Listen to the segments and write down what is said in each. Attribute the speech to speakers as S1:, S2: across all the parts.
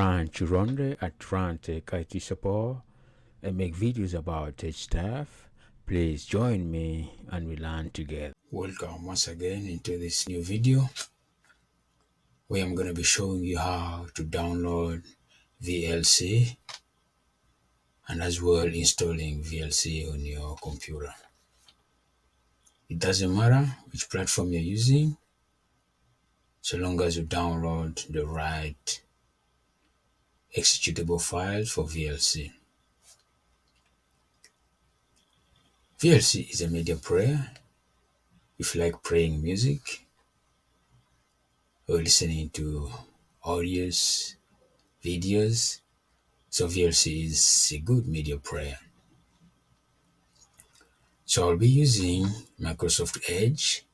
S1: trying to run the Atlantic IT support and make videos about tech stuff, please join me and we learn together. Welcome once again into this new video where I'm going to be showing you how to download VLC and as well installing VLC on your computer. It doesn't matter which platform you're using, so long as you download the right executable files for VLC. VLC is a media player. If you like playing music or listening to audios, videos, so VLC is a good media player. So I'll be using Microsoft Edge.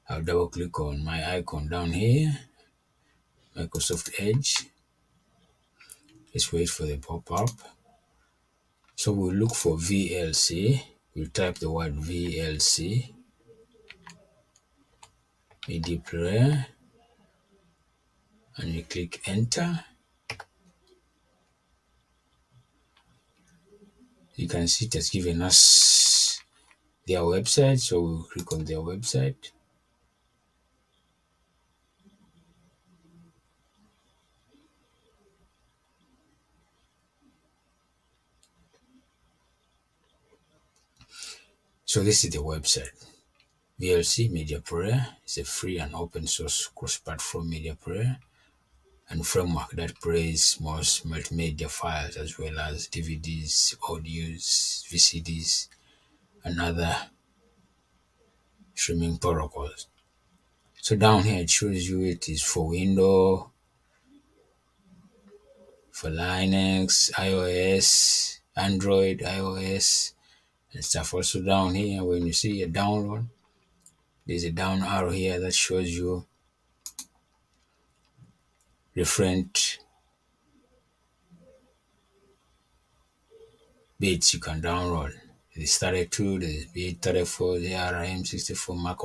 S1: I'll double click on my icon down here, Microsoft Edge. Let's wait for the pop-up. So we'll look for VLC. We'll type the word VLC, media player, and you click enter. You can see it has given us their website, so we'll click on their website. So this is the website. VLC Media Player is a free and open source cross-platform media player and framework that plays most multimedia files as well as DVDs, audios, VCDs, and other streaming protocols. So down here it shows you it is for Windows, for Linux, iOS, Android, iOS, and stuff. Also down here, when you see a download, there's a down arrow here that shows you different bits you can download. There's 32, there's bit 34, the ARM64, Mac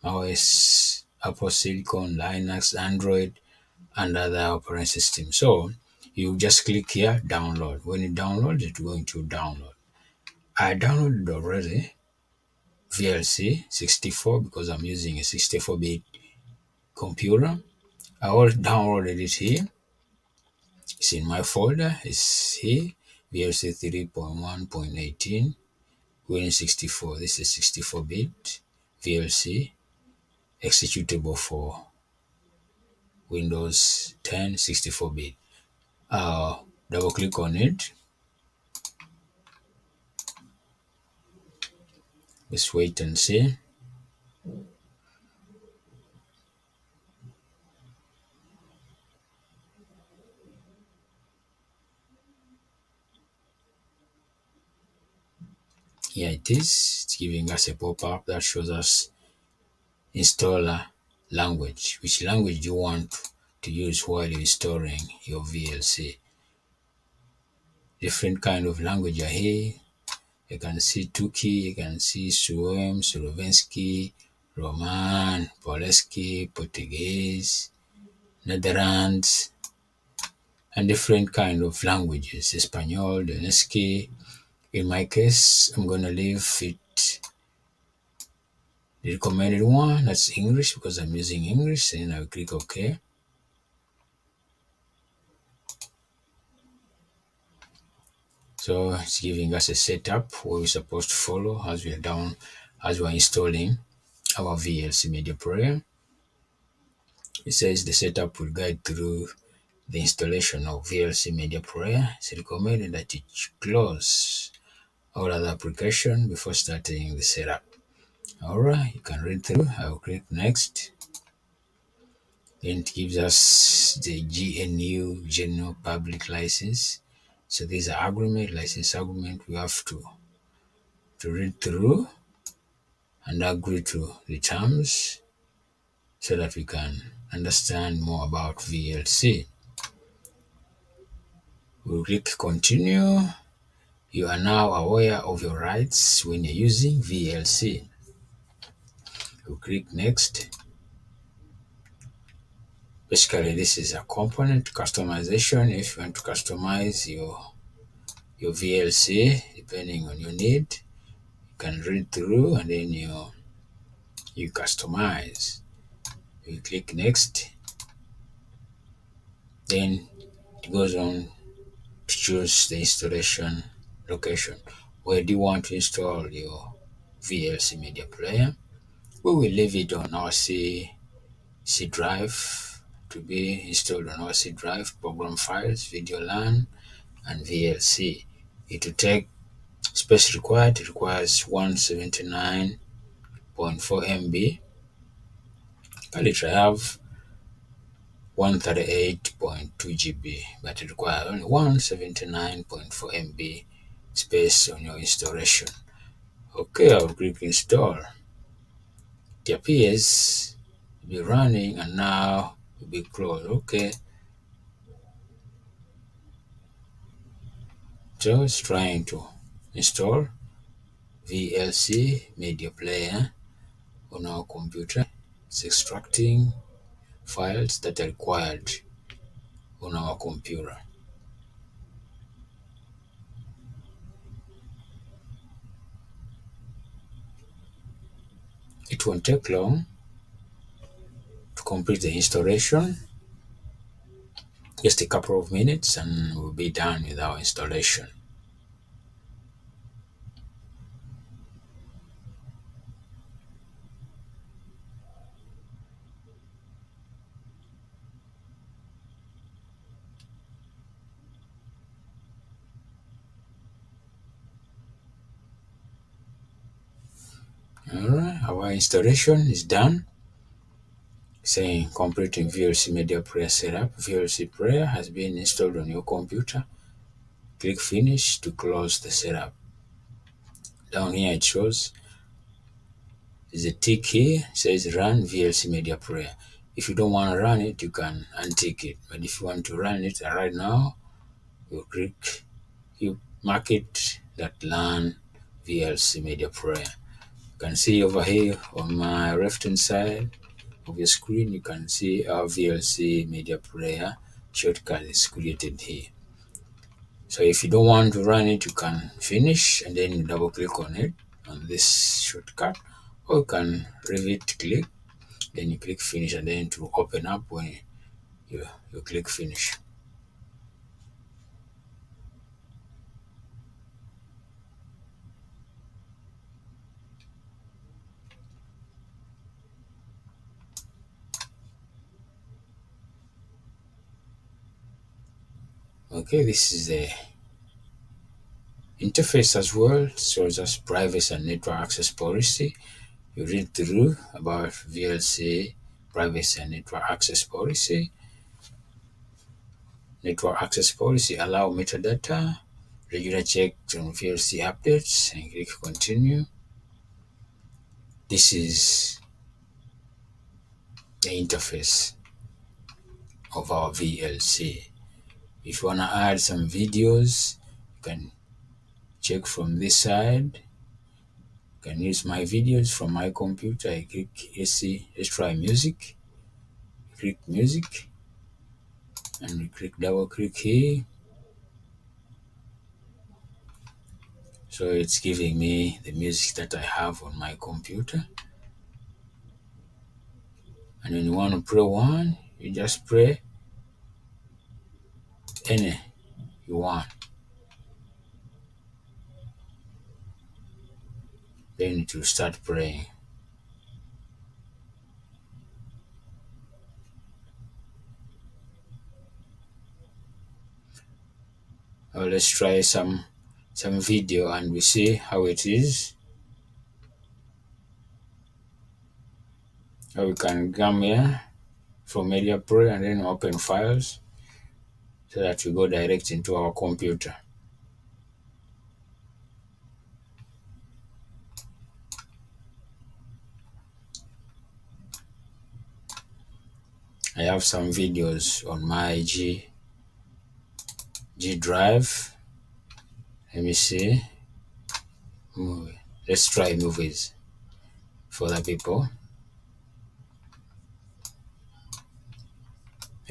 S1: OS, Apple Silicon, Linux, Android, and other operating systems. So you just click here, download. When it downloads, it's going to download. I downloaded already VLC 64 because I'm using a 64-bit computer. I already downloaded it here. It's in my folder. It's here. VLC 3.1.18 Win64. This is 64-bit VLC executable for Windows 10 64-bit. Double click on it. Let's wait and see. Here it is. It's giving us a pop-up that shows us installer language. Which language do you want to use while you're installing your VLC? Different kind of language are here. You can see Turkey, you can see Suem, Slovenski, Roman, Poleski, Portuguese, Netherlands, and different kind of languages, Espanol, Donetski. In my case, I'm going to leave it the recommended one, that's English, because I'm using English, and I'll click OK. So it's giving us a setup where we're supposed to follow as we're installing our VLC media player. It says the setup will guide through the installation of VLC media player. It's recommended that you close all other applications before starting the setup. Alright, you can read through. I'll click next. Then it gives us the GNU General Public License. So these are license agreement. We have to read through and agree to the terms so that we can understand more about VLC. We'll click continue. You are now aware of your rights when you're using VLC. We'll click next. Basically, this is a component customization. If you want to customize your VLC depending on your need, you can read through and then you customize. You click next, then it goes on to choose the installation location. Where do you want to install your VLC media player? We will leave it on our C drive to be installed on our C drive, program files, video LAN, and VLC. It will take space required. It requires 179.4 MB. Currently, I have 138.2 GB, but it requires only 179.4 MB space on your installation. Okay, I'll click install. It appears to be running and now it will be closed. Okay, so it's trying to install VLC media player on our computer. It's extracting files that are required on our computer. It won't take long to complete the installation. Just a couple of minutes and we'll be done with our installation. Alright, our installation is done. Saying completing VLC media player setup. VLC player has been installed on your computer. Click finish to close the setup. Down here it shows there's a tick here, it says run VLC media player. If you don't want to run it, you can untick it. But if you want to run it right now, you mark it that run VLC media player. You can see over here on my left hand side of your screen, you can see our VLC media player shortcut is created here. So if you don't want to run it, you can finish and then you double click on it on this shortcut, or you can leave it click, then you click finish and then to open up when you click finish. Okay, this is the interface as well. It shows us privacy and network access policy. You read through about VLC privacy and network access policy. Network access policy allow metadata, regular checks on VLC updates, and click continue. This is the interface of our VLC. If you want to add some videos, you can check from this side. You can use my videos from my computer. I click let's try music. Click music and we double click here. So it's giving me the music that I have on my computer. And when you want to play one, you just play any you want. Then it will start playing. Let's try some video and we see how it is. We can come here from Media Player and then open files so that we go direct into our computer. I have some videos on my G drive. Let me see. Movie. Let's try movies for the people.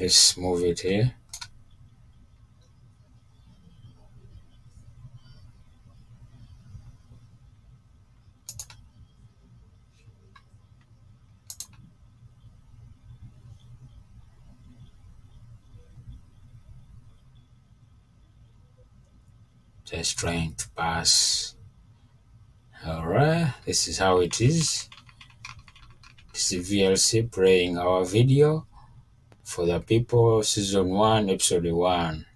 S1: Let's move it here. Just trying to pass. Alright, this is how it is. This is VLC playing our video for the people, season 1, episode 1.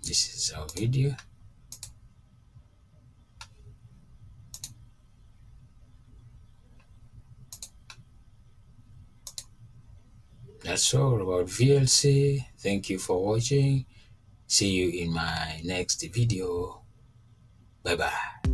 S1: This is our video. That's all about VLC. Thank you for watching. See you in my next video. Bye bye.